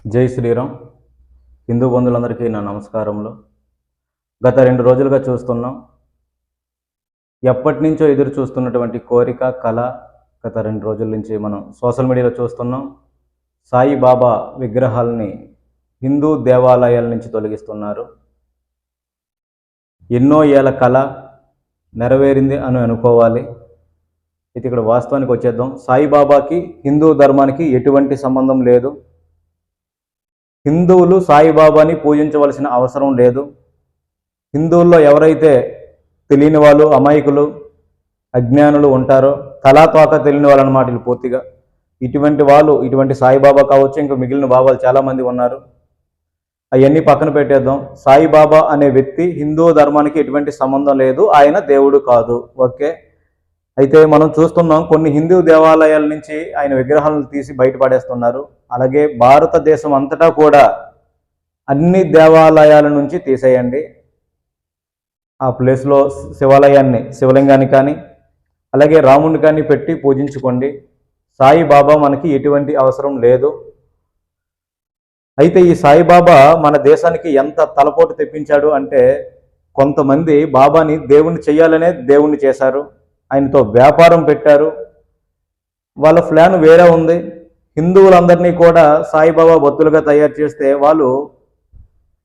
జై శ్రీరామ్. హిందూ బంధువులందరికీ నా నమస్కారములు. గత 2 రోజులుగా చూస్తున్నాం, ఎప్పటి నుంచో ఎదురు చూస్తున్నటువంటి కోరిక, కళ గత 2 రోజుల నుంచి మనం సోషల్ మీడియాలో చూస్తున్నాం. సాయిబాబా విగ్రహాలని హిందూ దేవాలయాల నుంచి తొలగిస్తున్నారు. ఎన్నో ఏళ్ళ కళ నెరవేరింది అని అనుకోవాలి. అయితే ఇక్కడ వాస్తవానికి వచ్చేద్దాం. సాయిబాబాకి హిందూ ధర్మానికి ఎటువంటి సంబంధం లేదు. హిందువులు సాయిబాబాని పూజించవలసిన అవసరం లేదు. హిందువుల్లో ఎవరైతే తెలియని వాళ్ళు, అమాయకులు, అజ్ఞానులు ఉంటారో, తలాతోక తెలియని వాళ్ళు అన్నమాట వీళ్ళు పూర్తిగా. ఇటువంటి వాళ్ళు, ఇటువంటి సాయిబాబా కావచ్చు, ఇంకా మిగిలిన బాబాలు చాలామంది ఉన్నారు. అవన్నీ పక్కన పెట్టేద్దాం. సాయిబాబా అనే వ్యక్తి హిందూ ధర్మానికి ఎటువంటి సంబంధం లేదు. ఆయన దేవుడు కాదు. ఓకే. అయితే మనం చూస్తున్నాం, కొన్ని హిందూ దేవాలయాల నుంచి ఆయన విగ్రహాలను తీసి బయటపడేస్తున్నారు. అలాగే భారతదేశం అంతటా కూడా అన్ని దేవాలయాల నుంచి తీసేయండి. ఆ ప్లేస్లో శివలింగాన్ని కానీ అలాగే రాముడిని కానీ పెట్టి పూజించుకోండి. సాయిబాబా మనకి ఎటువంటి అవసరం లేదు. అయితే ఈ సాయిబాబా మన దేశానికి ఎంత తలపోటు తెప్పించాడు అంటే, కొంతమంది బాబాని దేవుణ్ణి చెయ్యాలనే దేవుణ్ణి చేశారు, ఆయనతో వ్యాపారం పెట్టారు. వాళ్ళ ప్లాన్ వేరే ఉంది. హిందువులందరినీ కూడా సాయిబాబా భక్తులుగా తయారు చేస్తే వాళ్ళు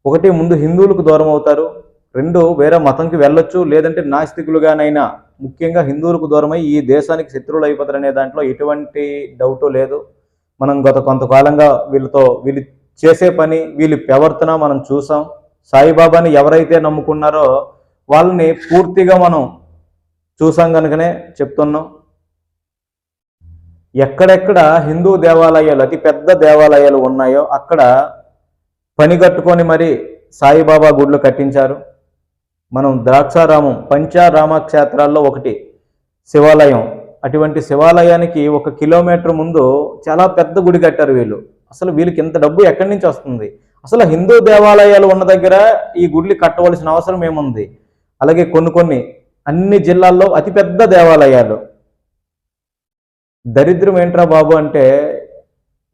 ఒకటి ముందు హిందువులకు దూరం అవుతారు, 2 వేరే మతంకి వెళ్ళొచ్చు, లేదంటే నాస్తికులుగానైనా ముఖ్యంగా హిందువులకు దూరమై ఈ దేశానికి శత్రువులు అయిపోతారు అనే దాంట్లో ఎటువంటి డౌటు లేదు. మనం గత కొంతకాలంగా వీళ్ళు చేసే పని, వీళ్ళ ప్రవర్తన మనం చూసాం. సాయిబాబాని ఎవరైతే నమ్ముకున్నారో వాళ్ళని పూర్తిగా మనం చూసాం కనుకనే చెప్తున్నాం. ఎక్కడెక్కడ హిందూ దేవాలయాలు, అతి పెద్ద దేవాలయాలు ఉన్నాయో అక్కడ పని కట్టుకొని మరి సాయిబాబా గుడులు కట్టించారు. మనం ద్రాక్షారామం, పంచారామ క్షేత్రాల్లో ఒకటి శివాలయం. అటువంటి శివాలయానికి 1 కిలోమీటర్ ముందు చాలా పెద్ద గుడి కట్టారు వీళ్ళు. అసలు వీళ్ళకి ఇంత డబ్బు ఎక్కడి నుంచి వస్తుంది? అసలు హిందూ దేవాలయాలు ఉన్న దగ్గర ఈ గుడిని కట్టవలసిన అవసరం ఏముంది? అలాగే కొన్ని అన్ని జిల్లాల్లో అతిపెద్ద దేవాలయాలు. దరిద్రం ఏంట్రా బాబు అంటే,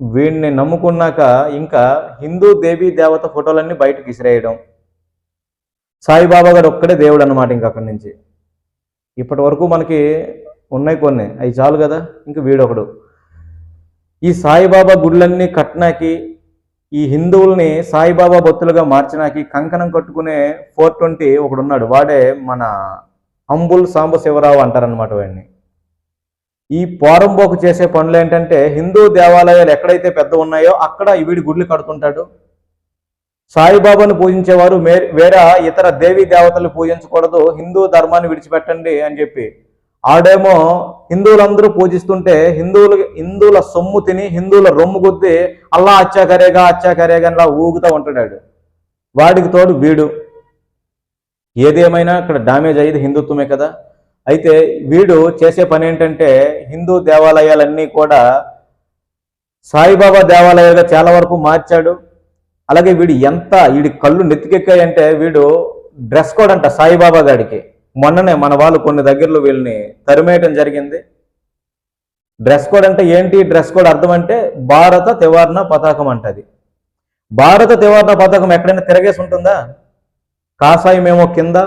వీడిని నమ్ముకున్నాక ఇంకా హిందూ దేవీ దేవత ఫోటోలన్నీ బయటకు విసిరేయడం. సాయిబాబా గారు ఒక్కడే దేవుడు అన్నమాట. ఇంక అక్కడి నుంచి ఇప్పటి వరకు మనకి ఉన్నాయి కొన్ని, అవి చాలు కదా. ఇంక వీడొకడు. ఈ సాయిబాబా గుళ్ళన్నీ కట్టినాకి, ఈ హిందువుల్ని సాయిబాబా భక్తులుగా మార్చినాకి కంకణం కట్టుకునే 420 ఒకడున్నాడు. వాడే మన అంబుల్ సాంబశివరావు అంటారనమాట వాడిని. ఈ పోరంబోకు చేసే పనులు ఏంటంటే, హిందూ దేవాలయాలు ఎక్కడైతే పెద్ద ఉన్నాయో అక్కడ వీడి గుడ్లు కడుతుంటాడు. సాయిబాబాను పూజించేవారు వేరే ఇతర దేవీ దేవతలు పూజించకూడదు, హిందూ ధర్మాన్ని విడిచిపెట్టండి అని చెప్పి ఆడేమో హిందువులందరూ పూజిస్తుంటే హిందువుల సొమ్ము తిని హిందువుల రొమ్ము గుద్ది అల్లా అచ్చాకరేగా అలా ఊగుతూ ఉంటున్నాడు. వాడికి తోడు వీడు. ఏదేమైనా ఇక్కడ డ్యామేజ్ అయ్యేది హిందుత్వమే కదా. అయితే వీడు చేసే పని ఏంటంటే, హిందూ దేవాలయాలన్నీ కూడా సాయిబాబా దేవాలయాలుగా చాలా వరకు మార్చాడు. అలాగే వీడి కళ్ళు నెత్తికెక్కాయంటే, వీడు డ్రెస్ కోడ్ అంట సాయిబాబా గాడికి. మొన్ననే మన వాళ్ళు కొన్ని దగ్గరలో వీళ్ళని తరిమేయటం జరిగింది. డ్రెస్ కోడ్ అంటే ఏంటి? డ్రెస్ కోడ్ అర్థం అంటే భారత త్రివర్ణ పతాకం అంటది. భారత త్రివర్ణ పతాకం ఎక్కడైనా తిరగేసి ఉంటుందా? కాషాయమేమో కింద,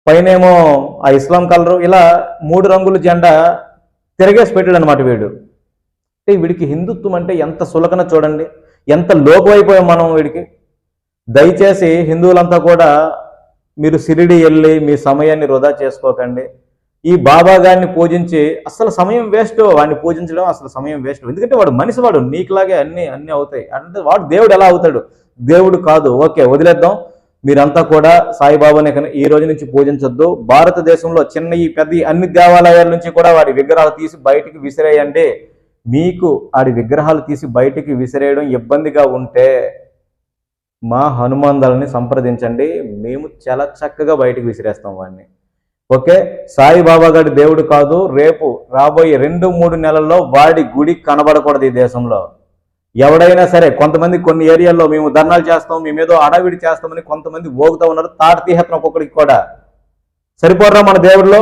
పైనేమో ఆ ఇస్లాం కలరు, ఇలా 3 రంగుల జెండా తిరగేసి పెట్టాడు అనమాట వీడు. అంటే వీడికి హిందుత్వం అంటే ఎంత సులకన చూడండి, ఎంత లోపమైపోయాం మనం వీడికి. దయచేసి హిందువులంతా కూడా మీరు షిరిడి వెళ్ళి మీ సమయాన్ని వృధా చేసుకోకండి. ఈ బాబా గారిని పూజించి అసలు సమయం వేస్ట్. వాడిని పూజించడం అసలు సమయం వేస్ట్. ఎందుకంటే వాడు మనిషి, వాడు నీకులాగే అన్ని అవుతాయి. అంటే వాడు దేవుడు ఎలా అవుతాడు? దేవుడు కాదు. ఓకే, వదిలేద్దాం. మీరంతా కూడా సాయిబాబాని ఈ రోజు నుంచి పూజించొద్దు. భారతదేశంలో చిన్న ఈ పెద్ద అన్ని దేవాలయాల నుంచి కూడా వాడి విగ్రహాలు తీసి బయటికి విసిరేయండి. మీకు వాడి విగ్రహాలు తీసి బయటికి విసిరేయడం ఇబ్బందిగా ఉంటే మా హనుమంతులని సంప్రదించండి. మేము చాలా చక్కగా బయటికి విసిరేస్తాం వాడిని. ఓకే, సాయిబాబా గారి దేవుడు కాదు. రేపు రాబోయే 2-3 నెలల్లో వాడి గుడి కనబడకూడదు ఈ దేశంలో. ఎవడైనా సరే, కొంతమంది కొన్ని ఏరియాల్లో మేము ధర్నాలు చేస్తాం, మేమేదో అడవిడి చేస్తామని కొంతమంది ఓగుతూ ఉన్నారు. తాట తీహత్నం ఒక్కొక్కడికి కూడా. సరిపోరా మన దేవుడిలో?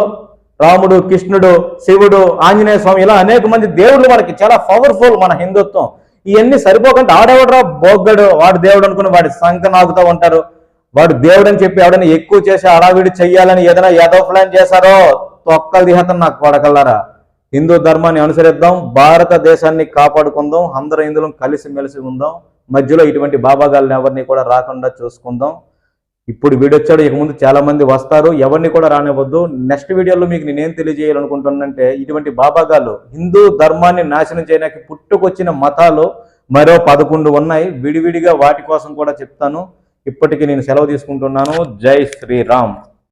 రాముడు, కృష్ణుడు, శివుడు, ఆంజనేయ స్వామి, ఇలా అనేక మంది దేవుళ్ళు మనకి చాలా పవర్ఫుల్ మన హిందుత్వం. ఇవన్నీ సరిపోకుండా ఆడేవాడరా బోగ్గడు వాడు దేవుడు అనుకుని వాడి సంఖ నాగుతూ ఉంటారు. వాడు దేవుడు అని చెప్పి ఎవడైనా ఎక్కువ చేసి అడావిడి చెయ్యాలని ఏదైనా ఏదో ప్లాన్ చేశారో తొక్కలు దిహతం నాకు కొడకల్లారా. హిందూ ధర్మాన్ని అనుసరిద్దాం, భారతదేశాన్ని కాపాడుకుందాం, అందరూ ఇందులో కలిసిమెలిసి ఉందాం. మధ్యలో ఇటువంటి బాబాగాళ్ళని ఎవరిని కూడా రాకుండా చూసుకుందాం. ఇప్పుడు వీడొచ్చాడు, ఇక ముందు చాలా మంది వస్తారు, ఎవరిని కూడా రానివ్వద్దు. నెక్స్ట్ వీడియోలో మీకు నేనేం తెలియజేయాలనుకుంటున్నానంటే, ఇటువంటి బాబాగాళ్ళు హిందూ ధర్మాన్ని నాశనం చేయడానికి పుట్టుకొచ్చిన మతాలు మరో 11 ఉన్నాయి. విడివిడిగా వాటి కోసం కూడా చెప్తాను. ఇప్పటికీ నేను సెలవు తీసుకుంటున్నాను. జై శ్రీరామ్.